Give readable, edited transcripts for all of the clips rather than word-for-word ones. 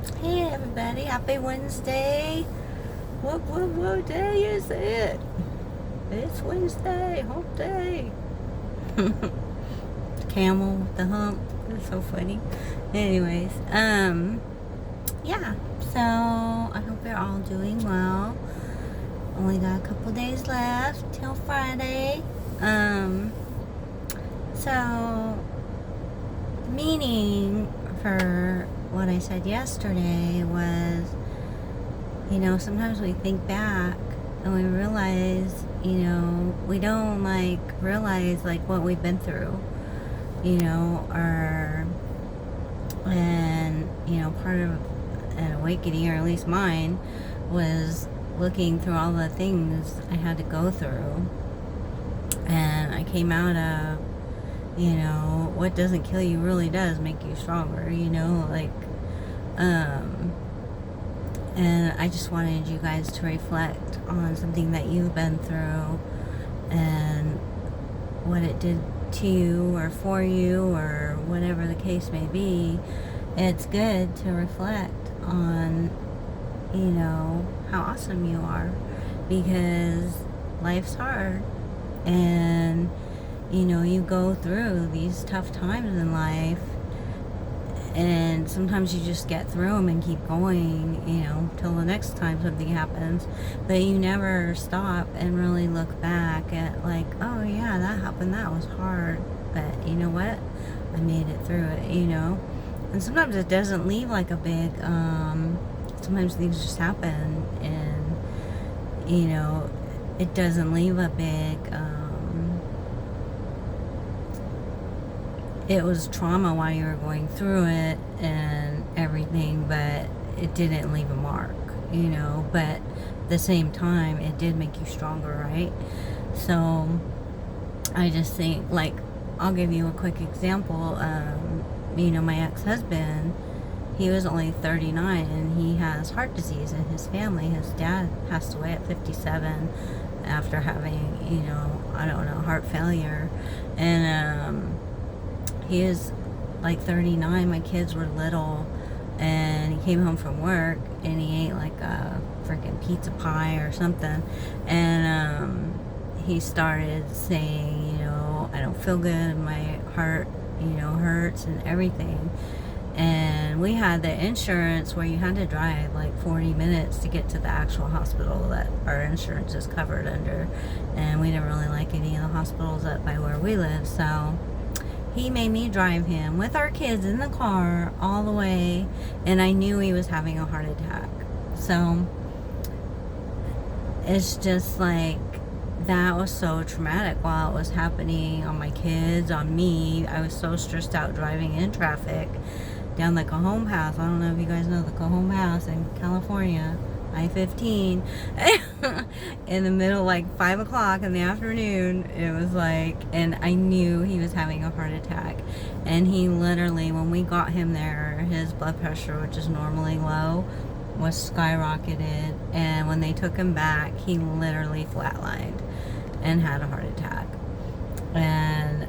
Hey everybody, happy Wednesday. What day is it? It's Wednesday, hump day. Camel with the hump. That's so funny. Anyways, yeah. So I hope you're all doing well. Only got a couple days left till Friday. So meaning for what I said yesterday was, sometimes we think back and we realize, we don't realize what we've been through, or, and, part of an awakening, or at least mine, was looking through all the things I had to go through. And I came out of, what doesn't kill you really does make you stronger, and I just wanted you guys to reflect on something that you've been through and what it did to you or for you or whatever the case may be. It's good to reflect on, how awesome you are, because life's hard and, you go through these tough times in life, and sometimes you just get through them and keep going, till the next time something happens. But you never stop and really look back at oh yeah, that happened, that was hard, but you know what? I made it through it, And sometimes it doesn't leave a big, sometimes things just happen and, it doesn't leave a big, it was trauma while you were going through it and everything, but it didn't leave a mark, but at the same time, it did make you stronger, right? So I just think, I'll give you a quick example. My ex-husband, he was only 39 and he has heart disease in his family. His dad passed away at 57 after having, heart failure. And he is 39. My kids were little, and he came home from work and he ate a freaking pizza pie or something, and he started saying, I don't feel good, my heart, hurts and everything. And we had the insurance where you had to drive 40 minutes to get to the actual hospital that our insurance is covered under, and we didn't really like any of the hospitals up by where we live, so he made me drive him with our kids in the car all the way, and I knew he was having a heart attack. So it's just that was so traumatic while it was happening on my kids, on me. I was so stressed out driving in traffic down the Cajon Pass. I don't know if you guys know the Cajon Pass in California, I-15, in the middle, 5 o'clock in the afternoon. It was and I knew he was having a heart attack. And he literally, when we got him there, his blood pressure, which is normally low, was skyrocketed. And when they took him back, he literally flatlined and had a heart attack. And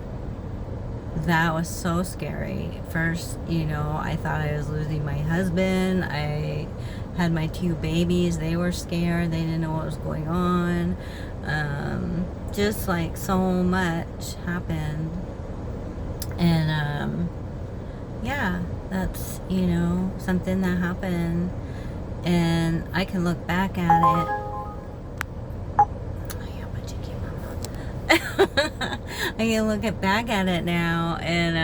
that was so scary. First, I thought I was losing my husband. I had my 2 babies. They were scared. They didn't know what was going on. Just so much happened. And yeah, that's, something that happened. And I can look back at it. I can look back at it now, and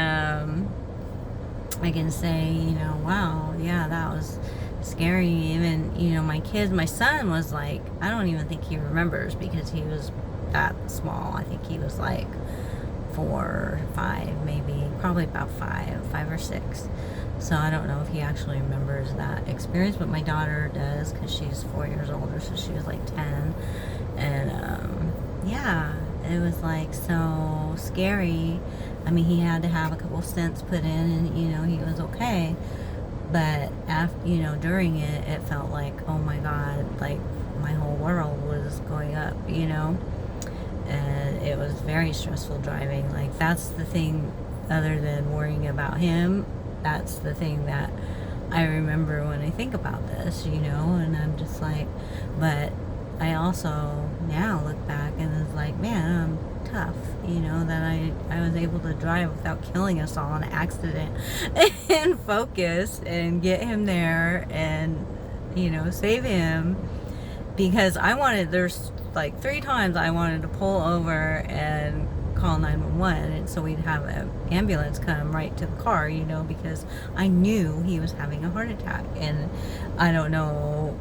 I can say, wow, yeah, that was scary. Even, my kids, my son was I don't even think he remembers, because he was that small. I think he was 4 or 5, maybe, probably about 5 or 6. So I don't know if he actually remembers that experience, but my daughter does, because she's 4 years older, so she was 10. And yeah, it was so scary. I mean, he had to have a couple stents put in, and he was okay. But after, during it, it felt oh my God, my whole world was going up, and it was very stressful driving. That's the thing, other than worrying about him, that's the thing that I remember when I think about this, you know, and I'm just like, but I also now look back and it's like, man, I'm tough, you know, that I was able to drive without killing us all in an accident and focus and get him there and, you know, save him, because there's like 3 times I wanted to pull over and call 911, and so we'd have an ambulance come right to the car, you know, because I knew he was having a heart attack. And I don't know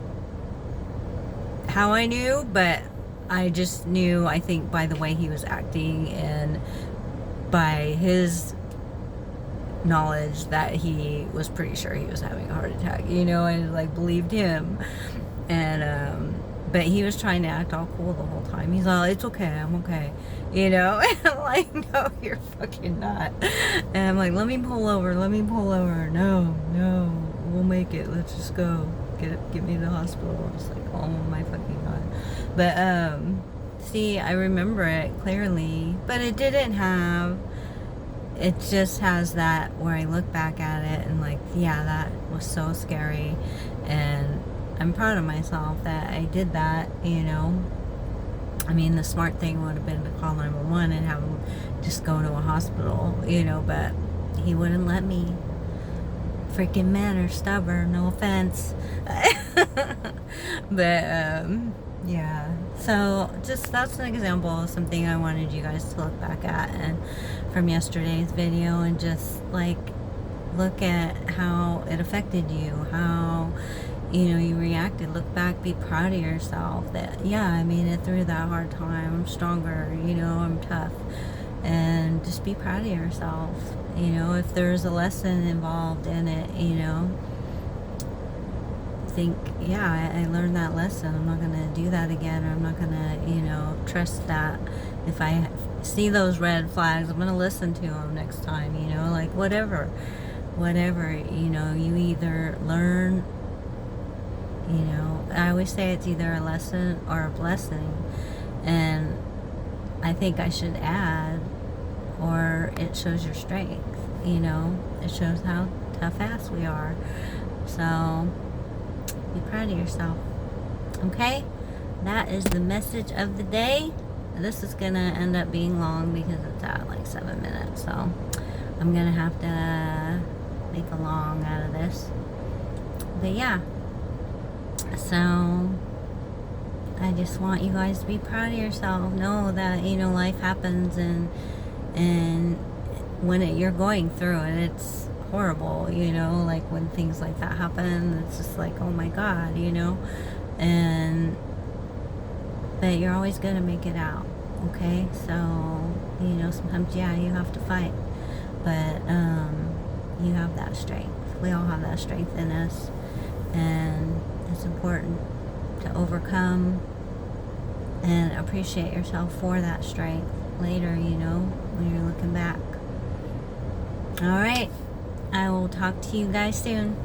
how I knew, but I just knew, I think, by the way he was acting and by his knowledge that he was pretty sure he was having a heart attack, you know, and like believed him. And but he was trying to act all cool the whole time. He's like, it's okay, I'm okay, you know. And I'm like, no, you're fucking not. And I'm like, let me pull over. No, we'll make it, let's just go. Get me to the hospital. I'm just like, oh my fucking god. But see, I remember it clearly, but it just has that where I look back at it and like, yeah, that was so scary. And I'm proud of myself that I did that, you know. I mean, the smart thing would have been to call 911 and have him just go to a hospital, you know, but he wouldn't let me. Freaking men are stubborn, no offense. But yeah, so just that's an example of something I wanted you guys to look back at and from yesterday's video, and just like look at how it affected you, how, you know, you reacted. Look back, be proud of yourself that, yeah, I made it through that hard time, I'm stronger, you know, I'm tough. And just be proud of yourself, you know. If there's a lesson involved in it, you know, think, yeah, I learned that lesson, I'm not gonna do that again, or I'm not gonna, you know, trust that. If I see those red flags, I'm gonna listen to them next time, you know, like whatever, you know, you either learn, you know, I always say it's either a lesson or a blessing. And I think I should add, or it shows your strength, you know, it shows how tough ass we are. So be proud of yourself. Okay, that is the message of the day. This is gonna end up being long because it's at like 7 minutes, so I'm gonna have to make a long out of this. But yeah, so I just want you guys to be proud of yourself. Know that, you know, life happens, and when you're going through it, it's horrible, you know, like when things like that happen, it's just like, oh my god, you know. But you're always gonna make it out, okay? So, you know, sometimes, yeah, you have to fight, but you have that strength. We all have that strength in us, and it's important to overcome and appreciate yourself for that strength later, you know, when you're looking back. All right, I will talk to you guys soon.